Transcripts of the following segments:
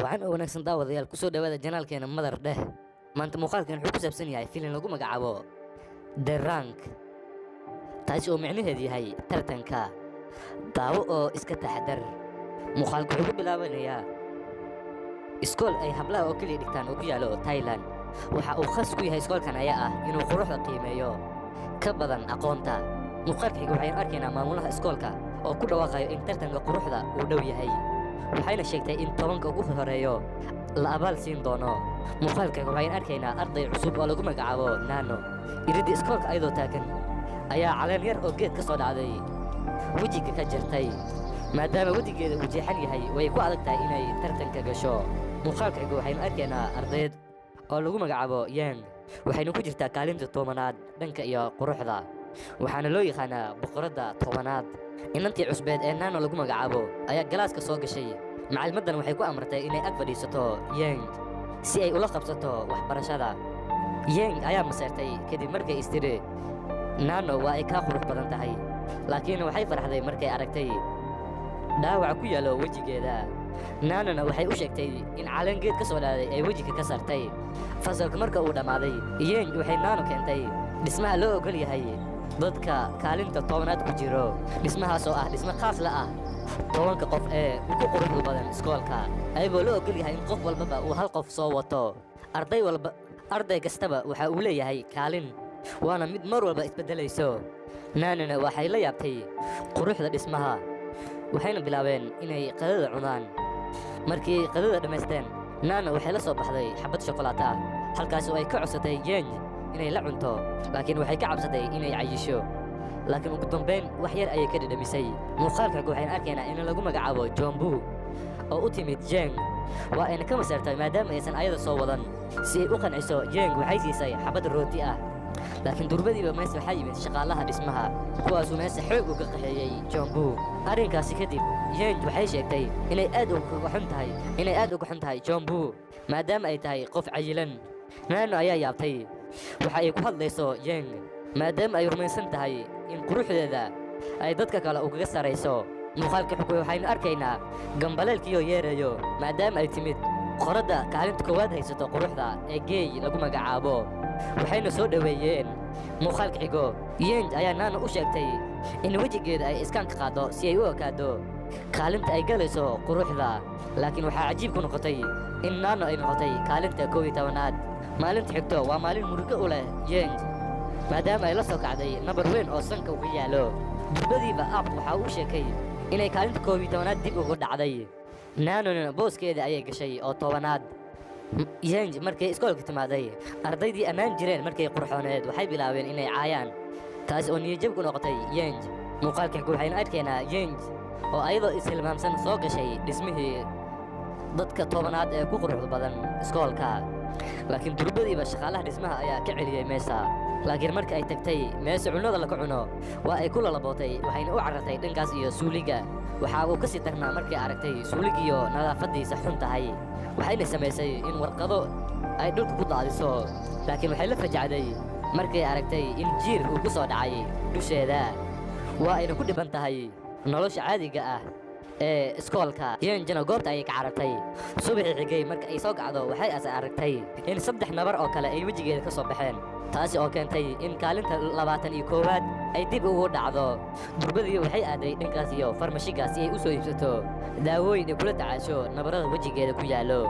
waxaan oo wanaagsan daawadayaal ku soo dhawaada janaalkeena madar dheh maanta muuqaalkan wuxuu ku saabsan yahay filim lagu magacaabo The Rank taasi oo micnaheedu yahay tartanka daawo oo iska taxadar muuqaalku wuxuu ku bilaabanayaa iskool ay hablaha oo kaliya dhigtaan oo ku yaalo Thailand waxa uu khas ku yahay iskoolkan ayaa ah inuu quruxda qiimeeyo ka badan aqoonta muuqaalkayga waxaan arkaynaa maamulaha iskoolka oo ku dhawaaqayo in tartanka quruxda uu dhow yahay waxayna sheegtay in tobanka ugu horeeyo la abaal siin doono muuqaalka waxaan arkaynaa arday cusub oo lagu magacaabo Nano iridii iskoolka ayadoo taagan ayaa caleen yar oo geed ka soo dhacday wajiga ka jirtay maadaama wajigeeda uu jeexan yahay way ku adag tahay inay tartanka gasho muuqaalka waxaan arkaynaa ardayd oo lagu magacaabo Yang waxayna ku jirtaa kaalinta tobanaad dhanka iyo quruxda waxaana loo yaqaanaa boqoradda tobanaad inantii cusbeed ee Nano lagu magacaabo ayaa galaaska soo gashay macallimadan waxay ku amartay inay ag fadhiisato Yang si ay ula qabsato waxbarashada Yang ayaa maseertay kadib markay istiri Nano waa ay ka qurux badan tahay laakiin waxay farxday markay aragtay dhaawac ku yaalo wajigeeda Nanona waxay u sheegtay in caleen geed ka soo dhacday ay wajiga ka saartay fasalka marka uu dhamaaday Yang waxay Nano keentay dhismaha loo ogol yahay dadka kaalinta tobanaad ku jiro dhismahaas oo ah dhismo khaas la ah tobanka qof ee ugu quruxda badan iskoolka ayagoo la ogol yahay in qof walbaba uu hal qof soo wato arday kastaba waxa uu leeyahay kaalin waana mid mar walba isbedelayso Nanona waxay la yaabtay quruxda dhismaha waxayna bilaabeen inay qadada cunaan markii qadada dhamaysteen Nano waxay la soo baxday xabad shukulaato ah halkaas oo ay ka codsatay Yang inay la cunto laakiin waxay ka cabsatay inay cayisho laakiin ugu dambeyn wax yar ayay ka dhadhamisay muuqaalka waxaan arkaynaa in lagu magacaabo Jombu oo u timid Yang waa ayna ka maseertay maadaama aysan ayada soo wadan si ay u qanciso Yang waxay siisay xabad rooti ah laakiin durbadiiba meesha waxaa yimid shaqaalaha dhismaha kuwaasuu meesha xoog uga qaxeeyey Jombu arrinkaasi kadib Yang waxay sheegtay inay aad uga xun tahay Jombu maadaama ay tahay qof cayilan Nano ayaa yaabtay waxa ay ku hadlayso Yang maadaama ay rumaysan tahay in quruxdeeda ay dadka kale ugaga sarayso muuqaalka waxaynu arkaynaa gambaleelkiioo yeerayo maadaama ay timid qoradda kaalinta koowaad haysato quruxda ee geey lagu magacaabo waxayna soo dhoweeyeen muuqaalka xigo Yang ayaa Nano u sheegtay in wajigeeda ay iskaan ka qaado si ay u ogaado kaalinta ay galayso quruxda laakiin waxaa cajiib ku noqotay in Nano ay noqotay kaalinta 11aad maalinta xigto waa maalin murugo u leh Yang maadaama ay la soo kacday nabar weyn oo sanka uga yaalo durbadiiba aab waxa uu sheegay inay kaalinta 11aad dib ugu dhacday Nanona booskeeda ayay gashay oo tobanaad Yang markay iskoolka timaaday ardaydii ammaan jireen markay qurxooneed waxay bilaabeen inay caayaan taas oo niyad-jab ku noqotay Yang muuqaalka waxaynu arkaynaa Yang oo ayadoo ishilmaamsan soo gashay dhismihii dadka tobanaad ee ku quruxda badan iskoolka laakiin durbadiiba shaqaalaha dhismaha ayaa ka celiyay meesha laakiin marka ay tagtay meesha cunnada laga cuno waa ay ku lalabootay waxayna u carartay dhankaas iyo suuliga waxa uu ka sii darnaa markay aragtay suuligiyo nadaafadiisa xun tahay waxayna samaysay in warqado ay dhulka ku daadiso laakiin waxay la fajacday markay aragtay in jiir uu ku soo dhacay dusheeda waa ayna ku dhiban tahay nolosha caadiga ah ee iskoolka Yang goobta ayay ka carartay subaxii xigay marka ay soo kacdo waxay aragtay in 3 nabar oo kale ay wajigeeda ka soo baxeen taasi oo keentay in kaalinta 21aad ay dib ugu dhacdo durbadii waxay aaday dhankaas iyo farmashiga si ay u soo iibsato daawooyin ay kula tacaasho nabarada wajigeeda ku yaalo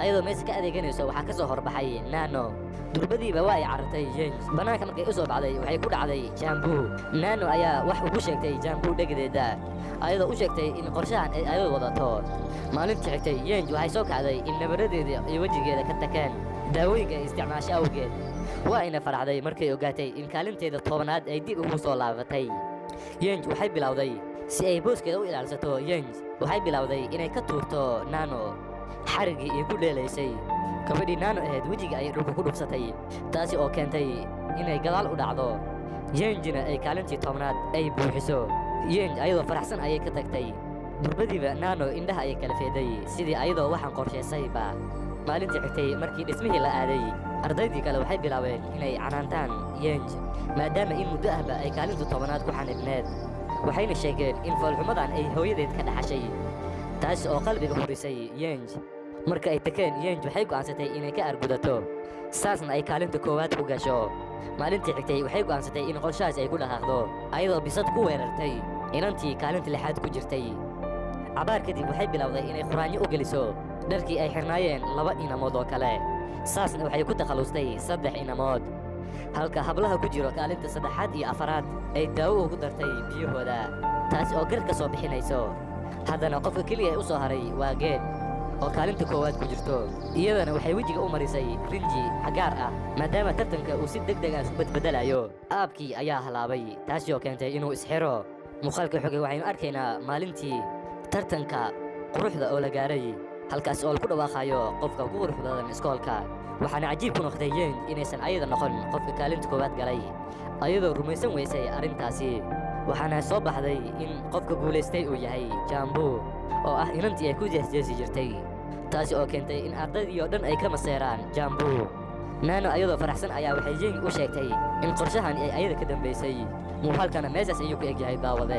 ayadoo meesha ka adeeganayso waxaa ka soo horbaxay Nano durbadiiba waa ay carartay Yang banaanka markay u soo baxday waxay ku dhacday Jombu Nano ayaa wax ugu sheegtay Jombu dhegdeeda ayadoo u sheegtay in qorshahan ay ayadu wadato maalintii xigtay Yang waxay soo kacday in nabaradeeda iyo wajigeeda ka takeen daawooyinka ay isticmaashay awgeed waa ayna farxday markay ogaatay in kaalinteeda tobanaad ay dib ugu soo laabatay Yang waxay bilowday si ay booskeeda u ilaalisato Yang waxay bilowday inay ka tuurto Nano xarigii ay ku dheelaysay gabadhii Nano ahayd wajiga ay dhulka ku dhufsatay taasi oo keentay inay gadaal u dhacdo Yangina ay kaalintii tobanaad ay buuxiso Yang ayadoo faraxsan ayay ka tagtay durbadiiba Nano indhaha ayay kala feeday sidii ayadoo waxaan qorshaysayba maalintii xigtay markii dhismihii la aaday ardaydii kale waxay bilaabeen inay canaantaan Yang maadaama in muddo ahba ay kaalinta tobanaad ku xanibneed waxayna sheegeen in foolxumadan ay hooyadeed ka dhaxashay taas oo qalbiga hurisay Yang marka ay takeen Yeng waxay go'aansatay inay ka argudato saasna ay kaalinta koowaad ku gasho maalintii xigtay waxay go'aansatay in qorshahaas ay ku dhaqaaqdo ayadoo bisad ku weerartay inantii kaalinta lixaad ku jirtay cabaar kadib waxay bilowday inay quraanyo u geliso dharkii ay xirnaayeen 2 inamood oo kale saasna waxay ku takhallustay 3 inamood halka hablaha ku jiro kaalinta saddexaad iyo afaraad ay daawo ugu dartay biyahooda taas oo gar ka soo bixinayso haddana qofka keliya ee u soo haray waa geed oo kaalinta koowaad ku jirto iyadana waxay wejiga u marisay rinji xagaar ah maadaama tartanka uu si degdeg ah isu bedbedelayo aabkii ayaa halaabay taasi oo keentay inuu isxiro muuqaalka xogay waxaynu arkaynaa maalintii tartanka quruxda oo la gaaray halkaas oo ku dhawaaqayo qofka ugu qurux badan iskoolka waxaana cajiib ku noqday Yeng inaysan ayada noqon qofka kaalinta koowaad galay ayadoo rumaysan weysay arrintaasi waxaana soo baxday in qofka guulaystay uu yahay Jambu oo ah inantii ay ku jeesjeesi jirtay taasi oo keentay in ardaydii oo dhan ay ka maseeraan Jambu Nano ayadoo faraxsan ayaa waxay Yeng u sheegtay in qorshahan ay ayada ka dambeysay muuqaalkana meeshaas ayuu ku egyahay daawade